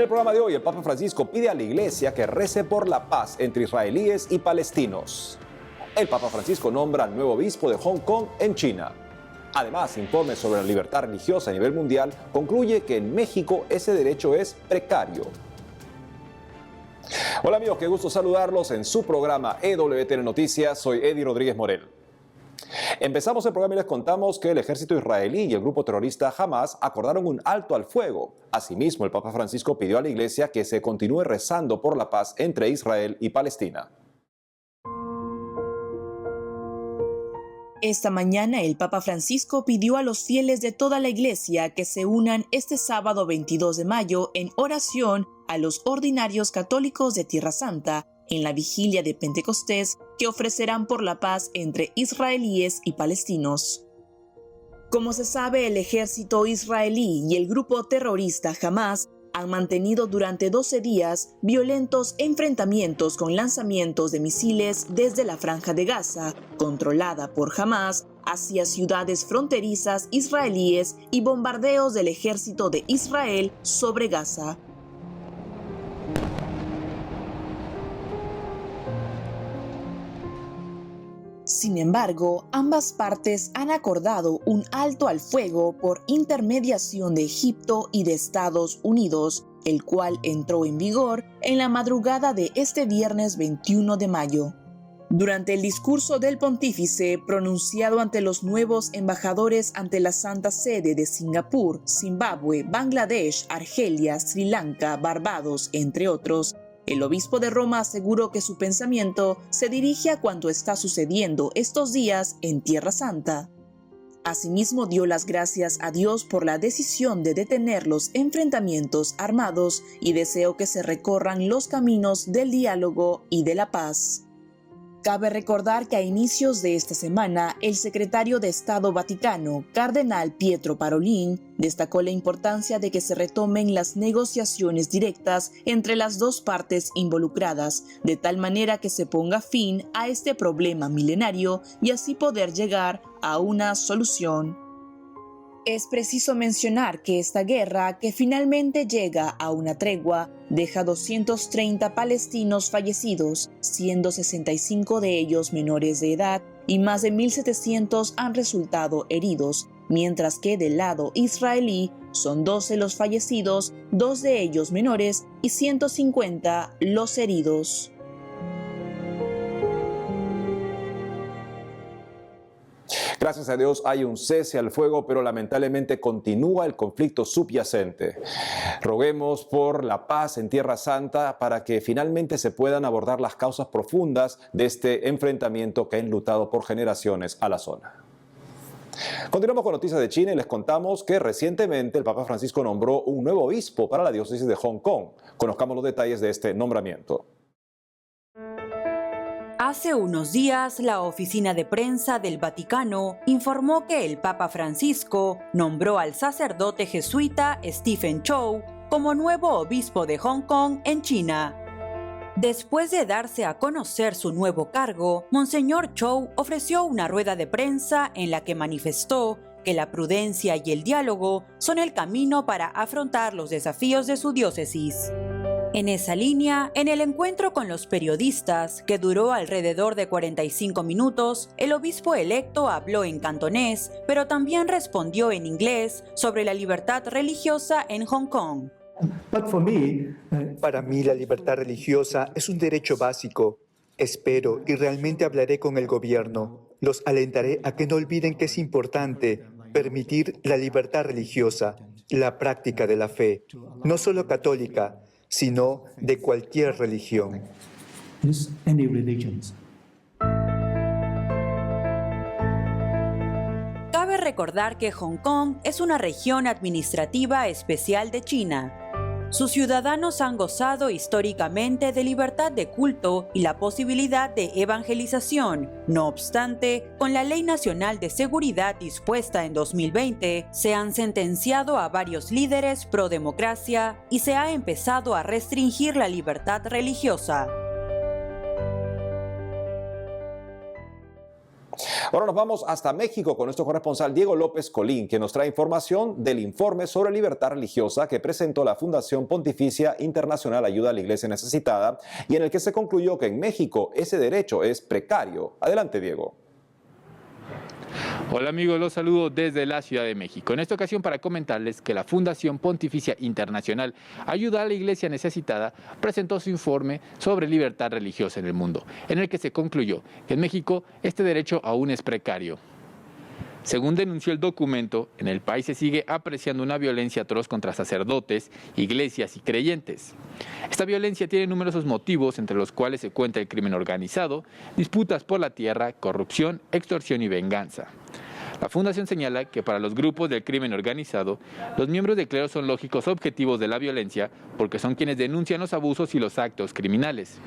programa de hoy, el Papa Francisco pide a la Iglesia que rece por la paz entre israelíes y palestinos. El Papa Francisco nombra al nuevo obispo de Hong Kong en China. Además, informe sobre la libertad religiosa a nivel mundial concluye que en México ese derecho es precario. Hola amigos, qué gusto saludarlos en su programa EWTN Noticias. Soy Eddie Rodríguez Morel. Empezamos el programa y les contamos que el ejército israelí y el grupo terrorista Hamas acordaron un alto al fuego. Asimismo, el Papa Francisco pidió a la Iglesia que se continúe rezando por la paz entre Israel y Palestina. Esta mañana el Papa Francisco pidió a los fieles de toda la Iglesia que se unan este sábado 22 de mayo en oración a los ordinarios católicos de Tierra Santa en la vigilia de Pentecostés que ofrecerán por la paz entre israelíes y palestinos. Como se sabe, el ejército israelí y el grupo terrorista Hamas han mantenido durante 12 días violentos enfrentamientos con lanzamientos de misiles desde la Franja de Gaza, controlada por Hamas, hacia ciudades fronterizas israelíes y bombardeos del ejército de Israel sobre Gaza. Sin embargo, ambas partes han acordado un alto al fuego por intermediación de Egipto y de Estados Unidos, el cual entró en vigor en la madrugada de este viernes 21 de mayo. Durante el discurso del pontífice pronunciado ante los nuevos embajadores ante la Santa Sede de Singapur, Zimbabue, Bangladesh, Argelia, Sri Lanka, Barbados, entre otros, el obispo de Roma aseguró que su pensamiento se dirige a cuanto está sucediendo estos días en Tierra Santa. Asimismo, dio las gracias a Dios por la decisión de detener los enfrentamientos armados y deseó que se recorran los caminos del diálogo y de la paz. Cabe recordar que a inicios de esta semana, el secretario de Estado Vaticano, Cardenal Pietro Parolin, destacó la importancia de que se retomen las negociaciones directas entre las dos partes involucradas, de tal manera que se ponga fin a este problema milenario y así poder llegar a una solución. Es preciso mencionar que esta guerra, que finalmente llega a una tregua, deja 230 palestinos fallecidos, siendo 65 de ellos menores de edad, y más de 1.700 han resultado heridos, mientras que del lado israelí son 12 los fallecidos, 2 de ellos menores y 150 los heridos. Gracias a Dios hay un cese al fuego, pero lamentablemente continúa el conflicto subyacente. Roguemos por la paz en Tierra Santa para que finalmente se puedan abordar las causas profundas de este enfrentamiento que ha enlutado por generaciones a la zona. Continuamos con noticias de China y les contamos que recientemente el Papa Francisco nombró un nuevo obispo para la diócesis de Hong Kong. Conozcamos los detalles de este nombramiento. Hace unos días, la oficina de prensa del Vaticano informó que el Papa Francisco nombró al sacerdote jesuita Stephen Chow como nuevo obispo de Hong Kong en China. Después de darse a conocer su nuevo cargo, Monseñor Chow ofreció una rueda de prensa en la que manifestó que la prudencia y el diálogo son el camino para afrontar los desafíos de su diócesis. En esa línea, en el encuentro con los periodistas, que duró alrededor de 45 minutos, el obispo electo habló en cantonés, pero también respondió en inglés sobre la libertad religiosa en Hong Kong. Para mí, la libertad religiosa es un derecho básico. Espero y realmente hablaré con el gobierno. Los alentaré a que no olviden que es importante permitir la libertad religiosa, la práctica de la fe, no solo católica, sino de cualquier religión. Cabe recordar que Hong Kong es una región administrativa especial de China. Sus ciudadanos han gozado históricamente de libertad de culto y la posibilidad de evangelización. No obstante, con la Ley Nacional de Seguridad dispuesta en 2020, se han sentenciado a varios líderes pro democracia y se ha empezado a restringir la libertad religiosa. Ahora nos vamos hasta México con nuestro corresponsal Diego López Colín, que nos trae información del informe sobre libertad religiosa que presentó la Fundación Pontificia Internacional Ayuda a la Iglesia Necesitada y en el que se concluyó que en México ese derecho es precario. Adelante, Diego. Hola amigos, los saludo desde la Ciudad de México. En esta ocasión para comentarles que la Fundación Pontificia Internacional Ayuda a la Iglesia Necesitada presentó su informe sobre libertad religiosa en el mundo, en el que se concluyó que en México este derecho aún es precario. Según denunció el documento, en el país se sigue apreciando una violencia atroz contra sacerdotes, iglesias y creyentes. Esta violencia tiene numerosos motivos, entre los cuales se cuenta el crimen organizado, disputas por la tierra, corrupción, extorsión y venganza. La fundación señala que para los grupos del crimen organizado, los miembros de clero son lógicos objetivos de la violencia porque son quienes denuncian los abusos y los actos criminales.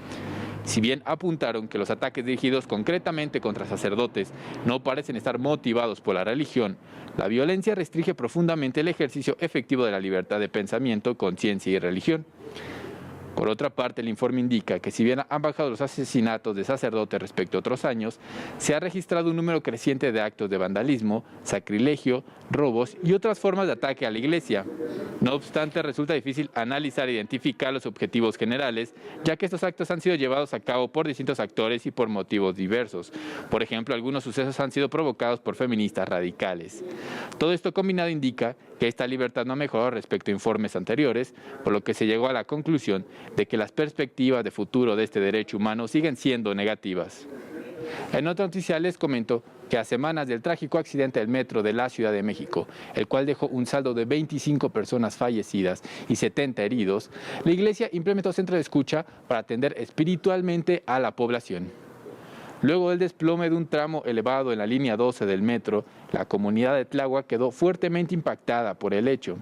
Si bien apuntaron que los ataques dirigidos concretamente contra sacerdotes no parecen estar motivados por la religión, la violencia restringe profundamente el ejercicio efectivo de la libertad de pensamiento, conciencia y religión. Por otra parte, el informe indica que si bien han bajado los asesinatos de sacerdotes respecto a otros años, se ha registrado un número creciente de actos de vandalismo, sacrilegio, robos y otras formas de ataque a la iglesia. No obstante, resulta difícil analizar e identificar los objetivos generales, ya que estos actos han sido llevados a cabo por distintos actores y por motivos diversos. Por ejemplo, algunos sucesos han sido provocados por feministas radicales. Todo esto combinado indica que esta libertad no ha mejorado respecto a informes anteriores, por lo que se llegó a la conclusión de que las perspectivas de futuro de este derecho humano siguen siendo negativas. En otra noticia les comento que a semanas del trágico accidente del metro de la Ciudad de México, el cual dejó un saldo de 25 personas fallecidas y 70 heridos, la Iglesia implementó centros de escucha para atender espiritualmente a la población. Luego del desplome de un tramo elevado en la línea 12 del metro, la comunidad de Tláhuac quedó fuertemente impactada por el hecho.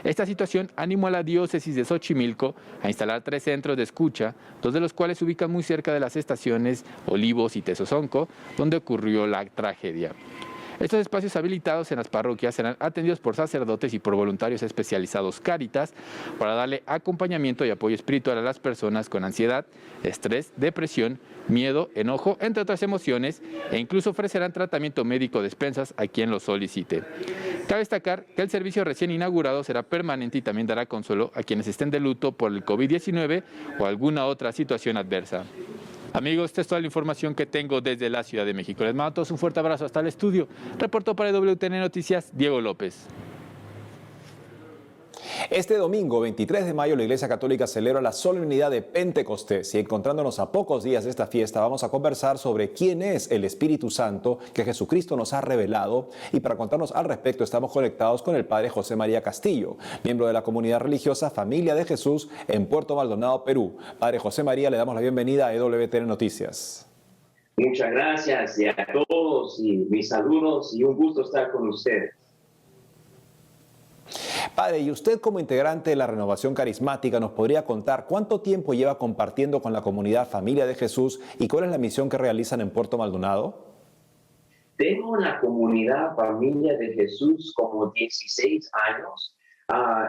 Esta situación animó a la diócesis de Xochimilco a instalar 3 centros de escucha, 2 de los cuales se ubican muy cerca de las estaciones Olivos y Tezozonco, donde ocurrió la tragedia. Estos espacios habilitados en las parroquias serán atendidos por sacerdotes y por voluntarios especializados Cáritas para darle acompañamiento y apoyo espiritual a las personas con ansiedad, estrés, depresión, miedo, enojo, entre otras emociones, e incluso ofrecerán tratamiento médico de despensas a quien lo solicite. Cabe destacar que el servicio recién inaugurado será permanente y también dará consuelo a quienes estén de luto por el COVID-19 o alguna otra situación adversa. Amigos, esta es toda la información que tengo desde la Ciudad de México. Les mando a todos un fuerte abrazo hasta el estudio. Reportó para WTN Noticias, Diego López. Este domingo, 23 de mayo, la Iglesia Católica celebra la solemnidad de Pentecostés y encontrándonos a pocos días de esta fiesta vamos a conversar sobre quién es el Espíritu Santo que Jesucristo nos ha revelado y para contarnos al respecto estamos conectados con el Padre José María Castillo, miembro de la comunidad religiosa Familia de Jesús en Puerto Maldonado, Perú. Padre José María, le damos la bienvenida a EWTN Noticias. Muchas gracias y a todos y mis saludos y un gusto estar con ustedes. Padre, y usted como integrante de la Renovación Carismática nos podría contar cuánto tiempo lleva compartiendo con la comunidad Familia de Jesús y cuál es la misión que realizan en Puerto Maldonado. Tengo la comunidad Familia de Jesús como 16 años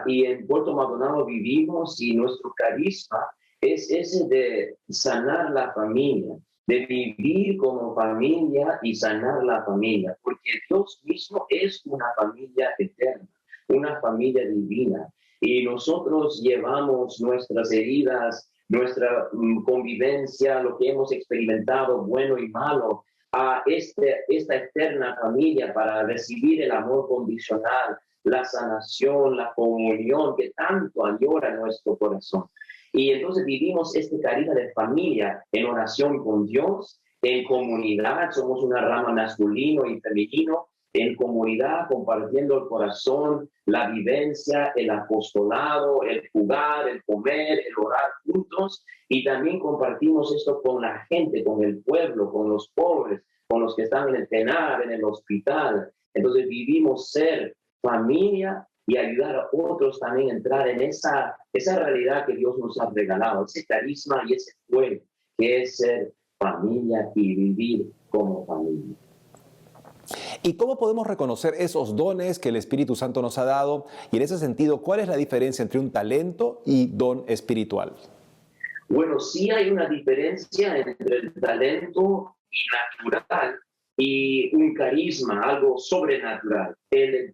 y en Puerto Maldonado vivimos y nuestro carisma es ese de sanar la familia, de vivir como familia y sanar la familia, porque Dios mismo es una familia eterna, una familia divina, y nosotros llevamos nuestras heridas, nuestra convivencia, lo que hemos experimentado, bueno y malo, a esta eterna familia para recibir el amor condicional, la sanación, la comunión que tanto añora nuestro corazón. Y entonces vivimos este carisma de familia en oración con Dios, en comunidad, somos una rama masculino y femenino, en comunidad, compartiendo el corazón, la vivencia, el apostolado, el jugar, el comer, el orar juntos, y también compartimos esto con la gente, con el pueblo, con los pobres, con los que están en el penal, en el hospital. Entonces vivimos ser familia y ayudar a otros también a entrar en esa realidad que Dios nos ha regalado, ese carisma y ese fuego que es ser familia y vivir como familia. ¿Y cómo podemos reconocer esos dones que el Espíritu Santo nos ha dado? Y en ese sentido, ¿cuál es la diferencia entre un talento y don espiritual? Bueno, sí hay una diferencia entre el talento y natural y un carisma, algo sobrenatural.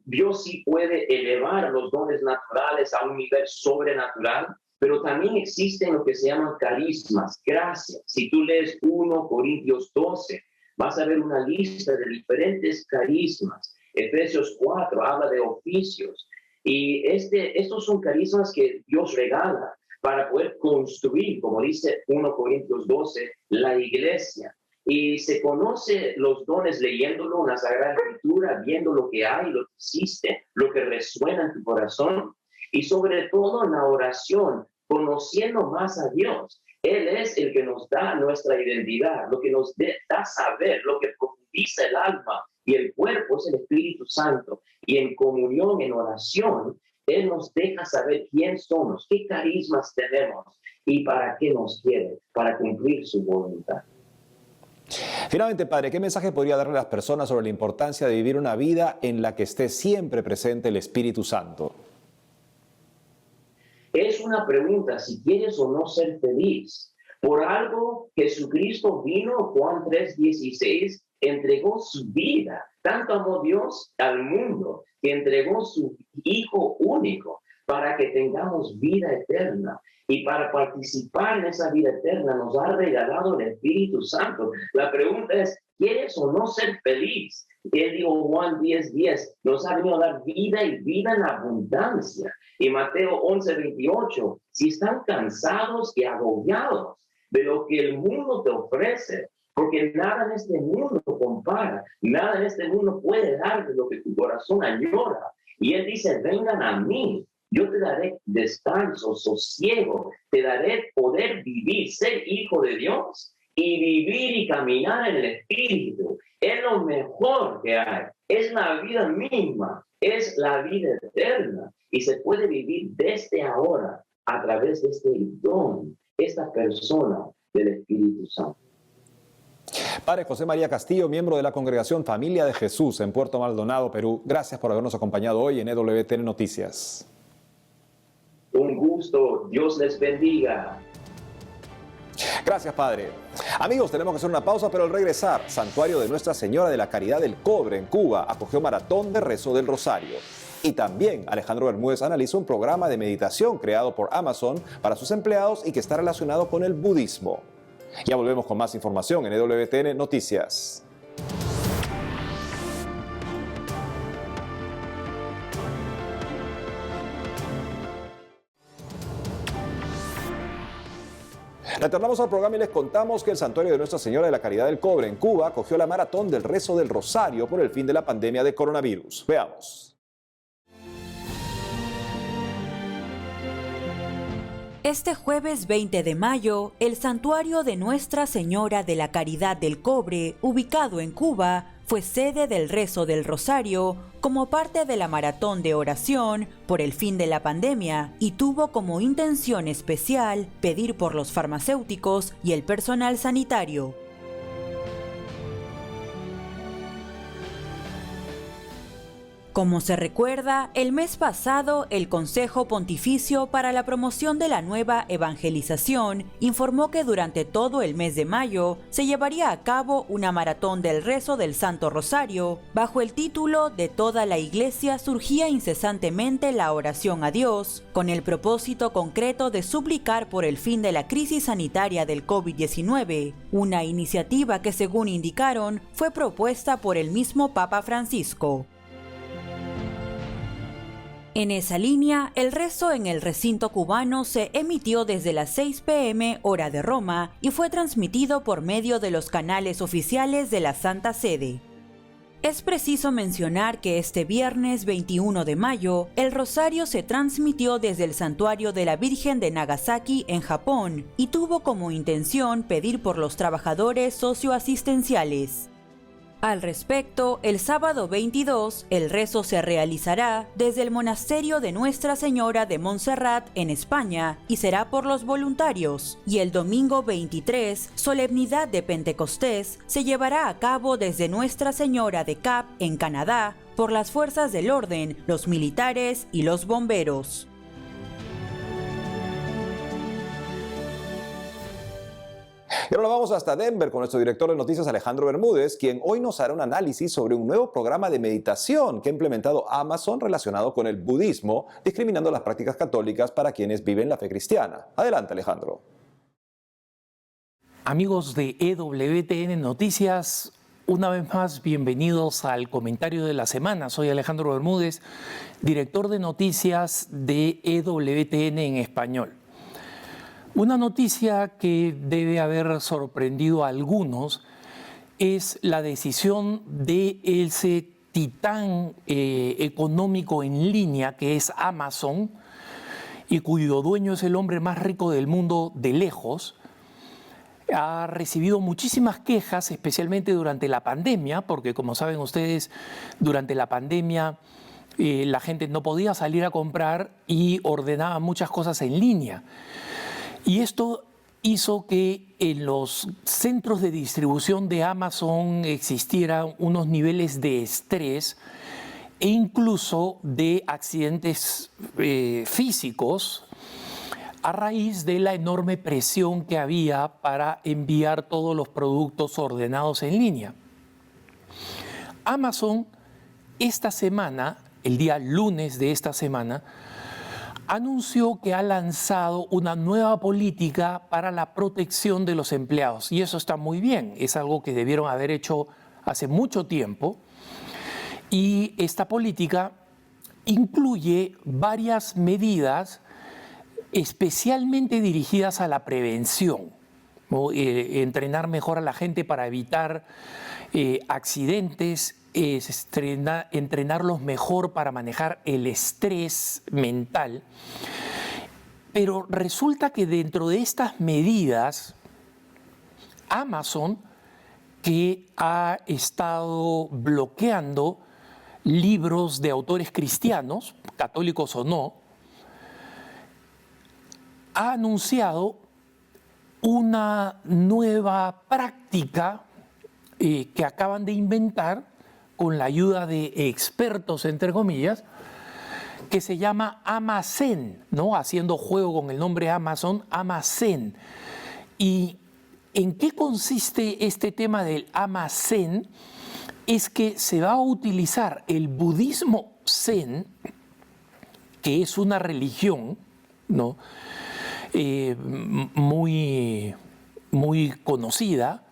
Dios sí puede elevar los dones naturales a un nivel sobrenatural, pero también existen lo que se llaman carismas, gracias. Si tú lees 1 Corintios 12, vas a ver una lista de diferentes carismas. Efesios 4 habla de oficios. Y estos son carismas que Dios regala para poder construir, como dice 1 Corintios 12, la iglesia. Y se conoce los dones leyéndolo en la Sagrada Escritura, viendo lo que hay, lo que existe, lo que resuena en tu corazón. Y sobre todo en la oración, conociendo más a Dios. Él es el que nos da nuestra identidad, lo que nos da saber, lo que profundiza el alma y el cuerpo es el Espíritu Santo. Y en comunión, en oración, Él nos deja saber quién somos, qué carismas tenemos y para qué nos quiere, para cumplir su voluntad. Finalmente, Padre, ¿qué mensaje podría darle a las personas sobre la importancia de vivir una vida en la que esté siempre presente el Espíritu Santo? Es una pregunta si quieres o no ser feliz. Por algo Jesucristo vino, Juan 3:16, entregó su vida. Tanto amó Dios al mundo que entregó su Hijo único para que tengamos vida eterna. Y para participar en esa vida eterna nos ha regalado el Espíritu Santo. La pregunta es, ¿quieres o no ser feliz? Él dijo Juan 10:10, nos ha venido a dar vida y vida en abundancia. Y Mateo 11:28, si están cansados y agobiados de lo que el mundo te ofrece, porque nada en este mundo compara, nada en este mundo puede darte lo que tu corazón añora. Y Él dice, vengan a mí, yo te daré descanso, sosiego, te daré poder vivir, ser hijo de Dios y vivir y caminar en el Espíritu. Es lo mejor que hay, es la vida misma, es la vida eterna y se puede vivir desde ahora a través de este don, esta persona del Espíritu Santo. Padre José María Castillo, miembro de la Congregación Familia de Jesús en Puerto Maldonado, Perú, gracias por habernos acompañado hoy en EWTN Noticias. Un gusto, Dios les bendiga. Gracias, Padre. Amigos, tenemos que hacer una pausa, pero al regresar, Santuario de Nuestra Señora de la Caridad del Cobre en Cuba acogió maratón de rezo del Rosario. Y también Alejandro Bermúdez analiza un programa de meditación creado por Amazon para sus empleados y que está relacionado con el budismo. Ya volvemos con más información en EWTN Noticias. Retornamos al programa y les contamos que el Santuario de Nuestra Señora de la Caridad del Cobre en Cuba acogió la maratón del rezo del Rosario por el fin de la pandemia de coronavirus. Veamos. Este jueves 20 de mayo, el Santuario de Nuestra Señora de la Caridad del Cobre, ubicado en Cuba, fue sede del rezo del Rosario como parte de la maratón de oración por el fin de la pandemia y tuvo como intención especial pedir por los farmacéuticos y el personal sanitario. Como se recuerda, el mes pasado el Consejo Pontificio para la Promoción de la Nueva Evangelización informó que durante todo el mes de mayo se llevaría a cabo una maratón del rezo del Santo Rosario, bajo el título de Toda la Iglesia surgía incesantemente la oración a Dios, con el propósito concreto de suplicar por el fin de la crisis sanitaria del COVID-19, una iniciativa que, según indicaron, fue propuesta por el mismo Papa Francisco. En esa línea, el rezo en el recinto cubano se emitió desde las 6 p.m. hora de Roma y fue transmitido por medio de los canales oficiales de la Santa Sede. Es preciso mencionar que este viernes 21 de mayo, el rosario se transmitió desde el Santuario de la Virgen de Nagasaki en Japón y tuvo como intención pedir por los trabajadores socioasistenciales. Al respecto, el sábado 22, el rezo se realizará desde el monasterio de Nuestra Señora de Montserrat en España y será por los voluntarios, y el domingo 23, solemnidad de Pentecostés, se llevará a cabo desde Nuestra Señora de Cap en Canadá por las fuerzas del orden, los militares y los bomberos. Y ahora vamos hasta Denver con nuestro director de noticias Alejandro Bermúdez, quien hoy nos hará un análisis sobre un nuevo programa de meditación que ha implementado Amazon relacionado con el budismo, discriminando las prácticas católicas para quienes viven la fe cristiana. Adelante, Alejandro. Amigos de EWTN Noticias, una vez más bienvenidos al comentario de la semana. Soy Alejandro Bermúdez, director de noticias de EWTN en español. Una noticia que debe haber sorprendido a algunos es la decisión de ese titán económico en línea que es Amazon y cuyo dueño es el hombre más rico del mundo de lejos. Ha recibido muchísimas quejas, especialmente durante la pandemia, porque como saben ustedes, durante la pandemia la gente no podía salir a comprar y ordenaba muchas cosas en línea. Y esto hizo que en los centros de distribución de Amazon existieran unos niveles de estrés e incluso de accidentes físicos a raíz de la enorme presión que había para enviar todos los productos ordenados en línea. Amazon esta semana, el día lunes de esta semana, anunció que ha lanzado una nueva política para la protección de los empleados. Y eso está muy bien, es algo que debieron haber hecho hace mucho tiempo. Y esta política incluye varias medidas especialmente dirigidas a la prevención, ¿no? Entrenar mejor a la gente para evitar accidentes, entrenarlos mejor para manejar el estrés mental. Pero resulta que dentro de estas medidas, Amazon, que ha estado bloqueando libros de autores cristianos, católicos o no, ha anunciado una nueva práctica que acaban de inventar con la ayuda de expertos, entre comillas, que se llama Amazon, ¿no? Haciendo juego con el nombre Amazon, Amazon. ¿Y en qué consiste este tema del Amazon? Es que se va a utilizar el budismo Zen, que es una religión, ¿no? Muy conocida,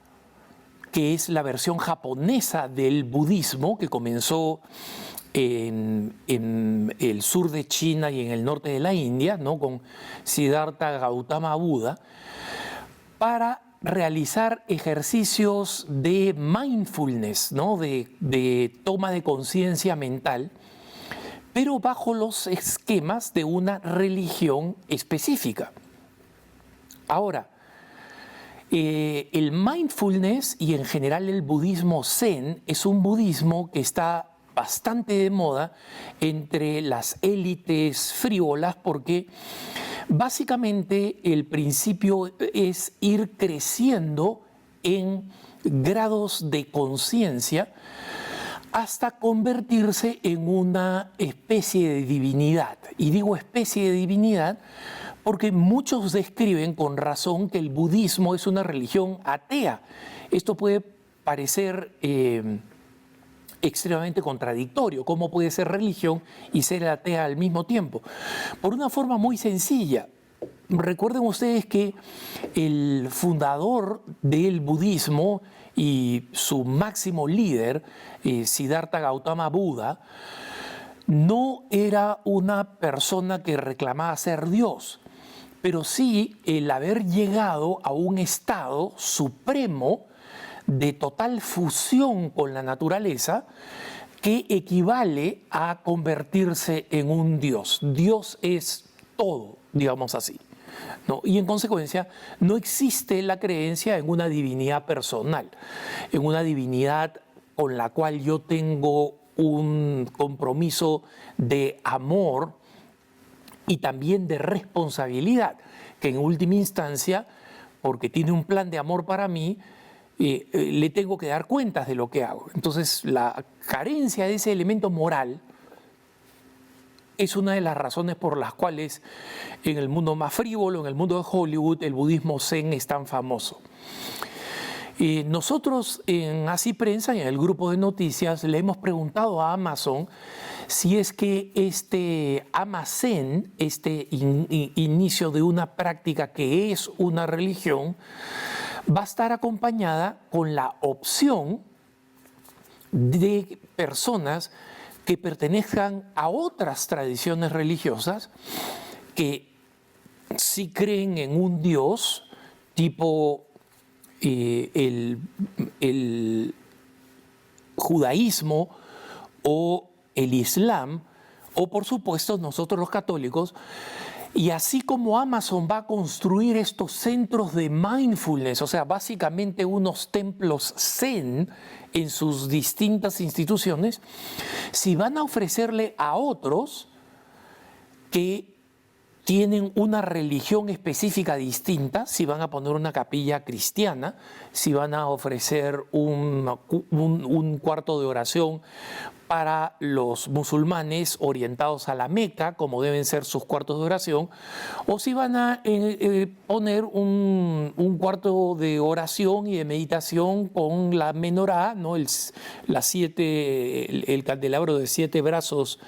que es la versión japonesa del budismo que comenzó en el sur de China y en el norte de la India, ¿no? Con Siddhartha Gautama Buda, para realizar ejercicios de mindfulness, ¿no? de toma de conciencia mental, pero bajo los esquemas de una religión específica. Ahora, el mindfulness y en general el budismo Zen es un budismo que está bastante de moda entre las élites frívolas porque básicamente el principio es ir creciendo en grados de conciencia hasta convertirse en una especie de divinidad. Y digo especie de divinidad porque muchos describen con razón que el budismo es una religión atea. Esto puede parecer extremadamente contradictorio. ¿Cómo puede ser religión y ser atea al mismo tiempo? Por una forma muy sencilla. Recuerden ustedes que el fundador del budismo y su máximo líder, Siddhartha Gautama Buda, no era una persona que reclamaba ser Dios, pero sí el haber llegado a un estado supremo de total fusión con la naturaleza que equivale a convertirse en un Dios. Dios es todo, digamos así, ¿no? Y en consecuencia no existe la creencia en una divinidad personal, en una divinidad con la cual yo tengo un compromiso de amor y también de responsabilidad, que en última instancia, porque tiene un plan de amor para mí, le tengo que dar cuentas de lo que hago. Entonces, la carencia de ese elemento moral es una de las razones por las cuales en el mundo más frívolo, en el mundo de Hollywood, el budismo zen es tan famoso. Nosotros en Así Prensa, en el grupo de noticias, le hemos preguntado a Amazon si es que este Amazen, este inicio de una práctica que es una religión, va a estar acompañada con la opción de personas que pertenezcan a otras tradiciones religiosas que sí creen en un Dios tipo el judaísmo o el islam, o por supuesto nosotros los católicos. Y así como Amazon va a construir estos centros de mindfulness, o sea, básicamente unos templos zen en sus distintas instituciones, si van a ofrecerle a otros que tienen una religión específica distinta, si van a poner una capilla cristiana, si van a ofrecer un cuarto de oración para los musulmanes orientados a la Meca, como deben ser sus cuartos de oración, o si van a poner un cuarto de oración y de meditación con la menorá, ¿no? el candelabro de 7 brazos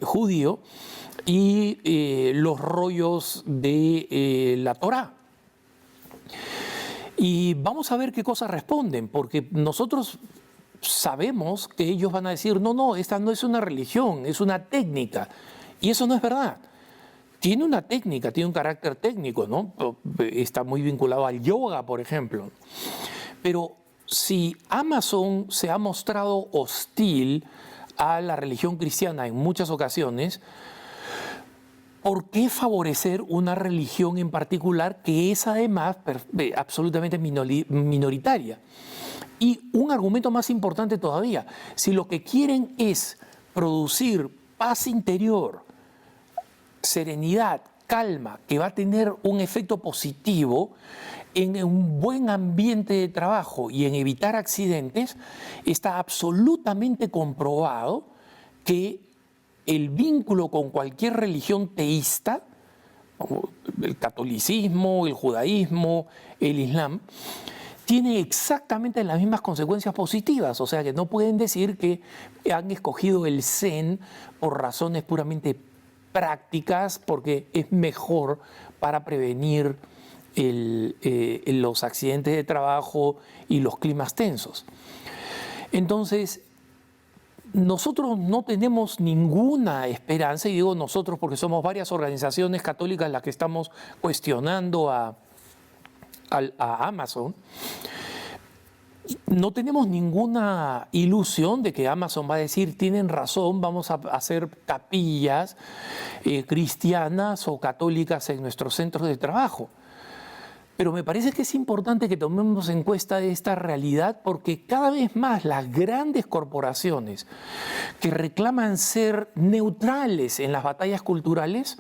judío, y los rollos de la Torá. Y vamos a ver qué cosas responden, porque nosotros sabemos que ellos van a decir, no, esta no es una religión, es una técnica. Y eso no es verdad. Tiene una técnica, tiene un carácter técnico, ¿no? Está muy vinculado al yoga, por ejemplo. Pero si Amazon se ha mostrado hostil a la religión cristiana en muchas ocasiones, ¿por qué favorecer una religión en particular que es además absolutamente minoritaria? Y un argumento más importante todavía, si lo que quieren es producir paz interior, serenidad, calma, que va a tener un efecto positivo en un buen ambiente de trabajo y en evitar accidentes, está absolutamente comprobado que el vínculo con cualquier religión teísta, el catolicismo, el judaísmo, el islam, tiene exactamente las mismas consecuencias positivas. O sea que no pueden decir que han escogido el zen por razones puramente prácticas, porque es mejor para prevenir los accidentes de trabajo y los climas tensos. Entonces, nosotros no tenemos ninguna esperanza, y digo nosotros porque somos varias organizaciones católicas las que estamos cuestionando a Amazon. No tenemos ninguna ilusión de que Amazon va a decir, tienen razón, vamos a hacer capillas cristianas o católicas en nuestros centros de trabajo. Pero me parece que es importante que tomemos en cuenta esta realidad, porque cada vez más las grandes corporaciones que reclaman ser neutrales en las batallas culturales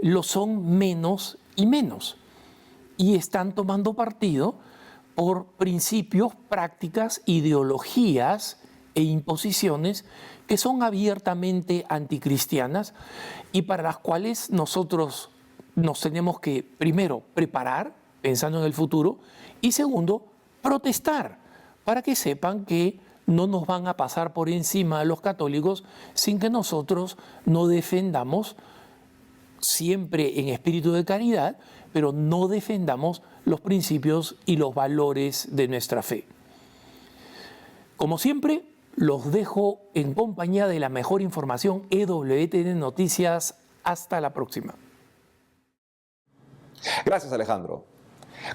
lo son menos y menos. Y están tomando partido por principios, prácticas, ideologías e imposiciones que son abiertamente anticristianas y para las cuales nosotros nos tenemos que, primero, preparar, pensando en el futuro, y segundo, protestar, para que sepan que no nos van a pasar por encima a los católicos sin que nosotros no defendamos, siempre en espíritu de caridad, pero no defendamos los principios y los valores de nuestra fe. Como siempre, los dejo en compañía de la mejor información EWTN Noticias. Hasta la próxima. Gracias, Alejandro.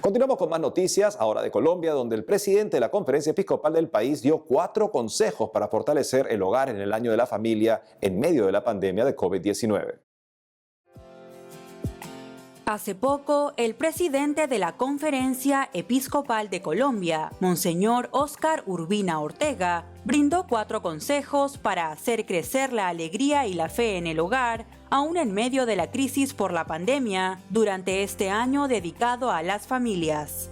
Continuamos con más noticias, ahora de Colombia, donde el presidente de la Conferencia Episcopal del país dio 4 consejos para fortalecer el hogar en el año de la familia en medio de la pandemia de COVID-19. Hace poco, el presidente de la Conferencia Episcopal de Colombia, Monseñor Óscar Urbina Ortega, brindó 4 consejos para hacer crecer la alegría y la fe en el hogar, aún en medio de la crisis por la pandemia, durante este año dedicado a las familias.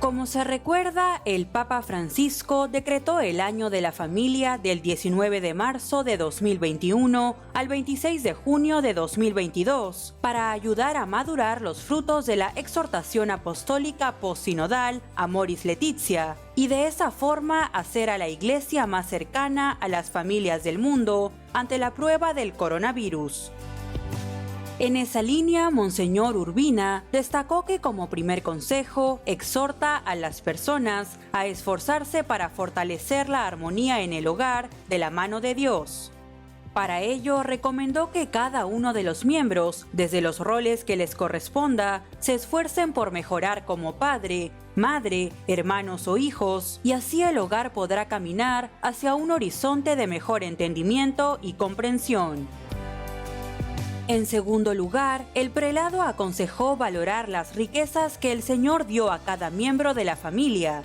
Como se recuerda, el Papa Francisco decretó el Año de la Familia del 19 de marzo de 2021 al 26 de junio de 2022 para ayudar a madurar los frutos de la exhortación apostólica postsinodal Amoris Laetitia y de esa forma hacer a la Iglesia más cercana a las familias del mundo ante la prueba del coronavirus. En esa línea, Monseñor Urbina destacó que como primer consejo exhorta a las personas a esforzarse para fortalecer la armonía en el hogar de la mano de Dios. Para ello, recomendó que cada uno de los miembros, desde los roles que les corresponda, se esfuercen por mejorar como padre, madre, hermanos o hijos, y así el hogar podrá caminar hacia un horizonte de mejor entendimiento y comprensión. En segundo lugar, el prelado aconsejó valorar las riquezas que el Señor dio a cada miembro de la familia.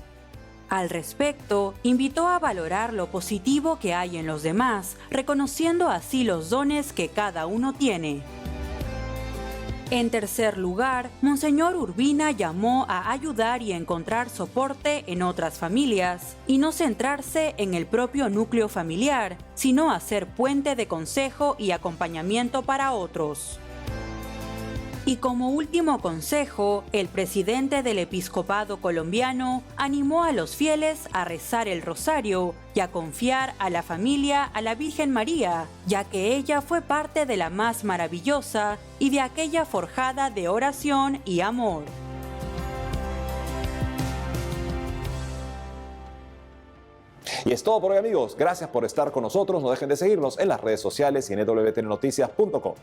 Al respecto, invitó a valorar lo positivo que hay en los demás, reconociendo así los dones que cada uno tiene. En tercer lugar, Monseñor Urbina llamó a ayudar y encontrar soporte en otras familias y no centrarse en el propio núcleo familiar, sino a ser puente de consejo y acompañamiento para otros. Y como último consejo, el presidente del Episcopado colombiano animó a los fieles a rezar el rosario y a confiar a la familia a la Virgen María, ya que ella fue parte de la más maravillosa y de aquella forjada de oración y amor. Y es todo por hoy, amigos. Gracias por estar con nosotros. No dejen de seguirnos en las redes sociales y en wtnnoticias.com.